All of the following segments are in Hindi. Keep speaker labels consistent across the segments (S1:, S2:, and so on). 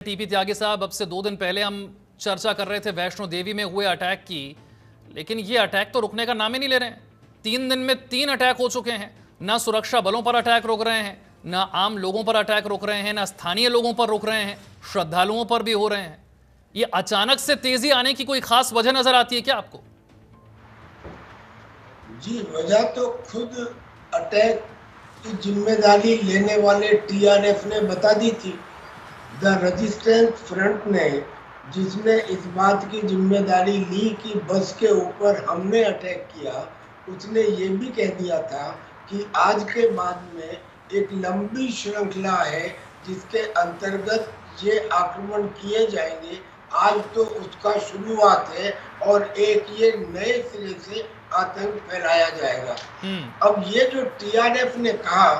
S1: टीपी त्यागी साहब, अब से 2 दिन पहले हम चर्चा कर रहे थे वैष्णो देवी में हुए अटैक की, लेकिन ये अटैक तो रुकने का नाम ही नहीं ले रहे हैं। 3 दिन में 3 अटैक हो चुके हैं। ना सुरक्षा बलों पर अटैक रोक रहे हैं, ना आम लोगों पर अटैक रोक रहे हैं, ना स्थानीय लोगों पर रोक रहे हैं, श्रद्धालुओं पर भी हो रहे हैं। ये अचानक से तेजी आने की कोई खास वजह नजर आती है क्या आपको?
S2: जी, वजह तो खुद अटैक की जिम्मेदारी लेने वाले टीआरएफ ने बता दी थी। द रेजिस्टेंस फ्रंट ने, जिसने इस बात की जिम्मेदारी ली कि बस के ऊपर हमने अटैक किया, उसने ये भी कह दिया था कि आज के बाद में एक लंबी श्रृंखला है जिसके अंतर्गत ये आक्रमण किए जाएंगे। आज तो उसका शुरुआत है और एक ये नए सिरे से आतंक फैलाया जाएगा। अब ये जो टीआरएफ ने कहा,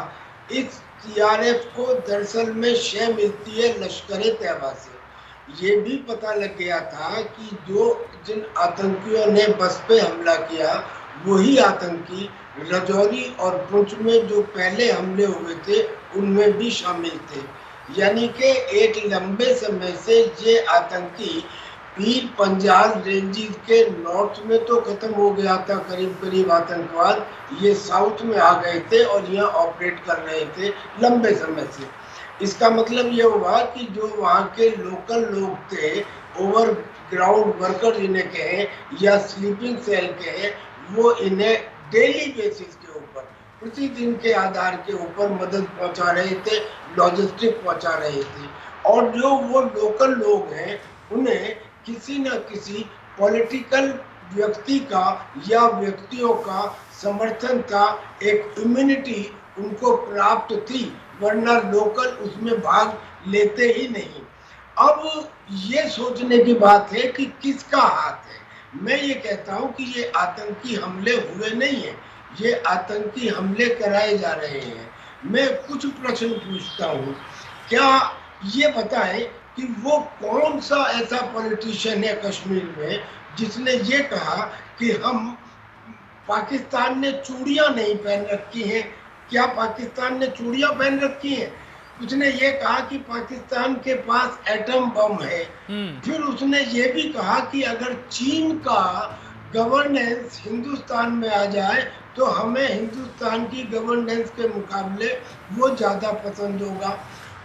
S2: इस टीआरएफ को दरअसल में शय मिलती है लश्कर-ए-तैयबा से। ये भी पता लग गया था कि जिन आतंकियों ने बस पे हमला किया, वही आतंकी रजौरी और पुंछ में जो पहले हमले हुए थे उनमें भी शामिल थे। यानी कि एक लंबे समय से ये आतंकी पीर पंजाल रेंजेस के नॉर्थ में तो खत्म हो गया था करीब करीब आतंकवाद, ये साउथ में आ गए थे और यहाँ ऑपरेट कर रहे थे लंबे समय से। इसका मतलब ये हुआ कि जो वहाँ के लोकल लोग थे, ओवर ग्राउंड वर्कर जिन्हें कहें या स्लीपिंग सेल कहें, वो इन्हें डेली बेसिस के ऊपर, प्रतिदिन के आधार के ऊपर मदद पहुंचा रहे थे, लॉजिस्टिक पहुंचा रहे थे। और जो वो लोकल लोग हैं, उन्हें किसी न किसी पॉलिटिकल व्यक्ति का या व्यक्तियों का समर्थन था, एक इम्यूनिटी उनको प्राप्त थी, वरना लोकल उसमें भाग लेते ही नहीं। अब ये सोचने की बात है कि किसका हाथ है। मैं ये कहता हूँ कि ये आतंकी हमले हुए नहीं है, ये आतंकी हमले कराए जा रहे हैं। मैं कुछ प्रश्न पूछता हूँ, क्या ये बताएं कि वो कौन सा ऐसा पॉलिटिशियन है कश्मीर में जिसने ये कहा कि हम, पाकिस्तान ने चूड़ियां नहीं पहन रखी हैं? क्या पाकिस्तान ने चूड़ियां पहन रखी हैं? उसने ये कहा कि पाकिस्तान के पास एटम बम है। फिर उसने ये भी कहा कि अगर चीन का गवर्नेंस हिंदुस्तान में आ जाए तो हमें हिंदुस्तान की गवर्नेंस के मुकाबले वो ज़्यादा पसंद होगा।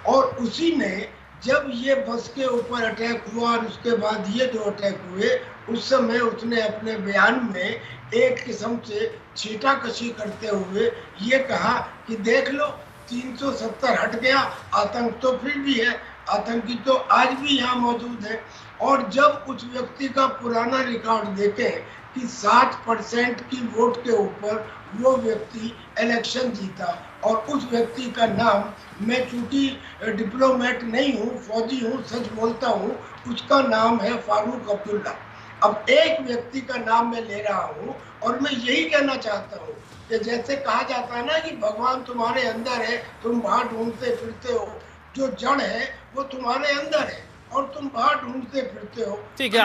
S2: और उसी ने, जब ये बस के ऊपर अटैक हुआ और उसके बाद ये जो अटैक हुए, उस समय उसने अपने बयान में एक किस्म से छींटाकशी करते हुए ये कहा कि देख लो 370 हट गया, आतंक तो फिर भी है, आतंकी तो आज भी यहाँ मौजूद है। और जब उस व्यक्ति का पुराना रिकॉर्ड देखें कि 60% की वोट के ऊपर वो व्यक्ति इलेक्शन जीता, और उस व्यक्ति का नाम, मैं चूंकि डिप्लोमेट नहीं हूँ, फौजी हूँ, सच बोलता हूँ, उसका नाम है फारूक अब्दुल्ला। अब एक व्यक्ति का नाम मैं ले रहा हूँ और मैं यही कहना चाहता हूँ कि जैसे कहा जाता है ना कि भगवान तुम्हारे अंदर है, तुम बाहर ढूंढते फिरते हो, जो जड़ है वो तुम्हारे अंदर है और तुम बाहर ढूंढते फिरते हो।
S1: ठीक है।